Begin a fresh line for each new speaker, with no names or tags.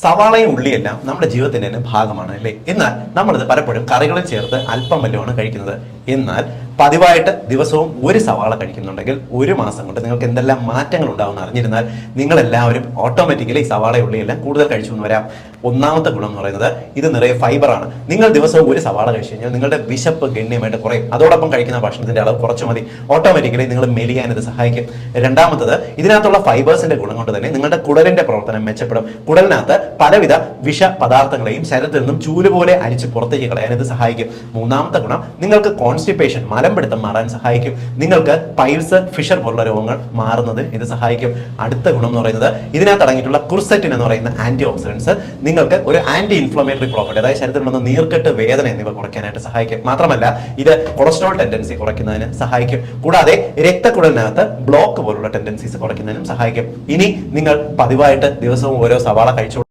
സവാളയും ഉള്ളിയെല്ലാം നമ്മുടെ ജീവിതത്തിന്റെ തന്നെ ഭാഗമാണ് അല്ലേ. എന്നാൽ നമ്മളിത് പലപ്പോഴും കറികളിൽ ചേർത്ത് അല്പം വല്ലതുമാണ് കഴിക്കുന്നത്. എന്നാൽ പതിവായിട്ട് ദിവസവും ഒരു സവാള കഴിക്കുന്നുണ്ടെങ്കിൽ ഒരു മാസം കൊണ്ട് നിങ്ങൾക്ക് എന്തെല്ലാം മാറ്റങ്ങൾ ഉണ്ടാവുമെന്ന് അറിഞ്ഞിരുന്നാൽ നിങ്ങൾ എല്ലാവരും ഓട്ടോമാറ്റിക്കലി സവാള ഉള്ളിയെല്ലാം കൂടുതൽ കഴിച്ചു എന്ന് വരാം. ഒന്നാമത്തെ ഗുണം എന്ന് പറയുന്നത് ഇത് നിറയെ ഫൈബറാണ്. നിങ്ങൾ ദിവസവും ഒരു സവാള കഴിച്ചു കഴിഞ്ഞാൽ നിങ്ങളുടെ വിശപ്പ് ഗണ്യമായിട്ട് കുറയും. അതോടൊപ്പം കഴിക്കുന്ന ഭക്ഷണത്തിന്റെ അളവ് കുറച്ചു മതി. ഓട്ടോമാറ്റിക്കലി നിങ്ങൾ മെലിയാൻ ഇത് സഹായിക്കും. രണ്ടാമത്തത്, ഇതിനകത്തുള്ള ഫൈബേഴ്സിന്റെ ഗുണം കൊണ്ട് തന്നെ നിങ്ങളുടെ കുടലിന്റെ പ്രവർത്തനം മെച്ചപ്പെടും. കുടലിനകത്ത് പലവിധ വിഷ പദാർത്ഥങ്ങളെയും ശരീരത്തിൽ നിന്നും ചൂല് പോലെ അരിച്ച് പുറത്തേക്ക് കളയാൻ ഇത് സഹായിക്കും. മൂന്നാമത്തെ ഗുണം, നിങ്ങൾക്ക് കോൺസ്റ്റിപ്പേഷൻ മലമ്പിടുത്തം മാറാൻ സഹായിക്കും. നിങ്ങൾക്ക് പൈൽസ്, ഫിഷർ പോലുള്ള രോഗങ്ങൾ മാറുന്നതിന് ഇത് സഹായിക്കും. അടുത്ത ഗുണം എന്ന് പറയുന്നത് ഇതിനകത്ത് അടങ്ങിയിട്ടുള്ള കുർസെറ്റിൻ എന്ന് പറയുന്ന ആന്റി ഓക്സിഡൻസ് നിങ്ങൾക്ക് ഒരു ആന്റി ഇൻഫ്ലമേറ്ററി പ്രോപ്പർട്ടി, അതായത് ശരീരത്തിലുള്ള നീർക്കെട്ട്, വേദന എന്നിവ കുറയ്ക്കാനായിട്ട് സഹായിക്കും. മാത്രമല്ല ഇത് കൊളസ്ട്രോൾ ടെൻഡൻസി കുറയ്ക്കുന്നതിന് സഹായിക്കും. കൂടാതെ രക്തക്കുഴലിനകത്ത് ബ്ലോക്ക് പോലുള്ള ടെൻഡൻസീസ് കുറയ്ക്കുന്നതിനും സഹായിക്കും. ഇനി നിങ്ങൾ പതിവായിട്ട് ദിവസവും ഓരോ സവാള കഴിച്ചുകൊണ്ട്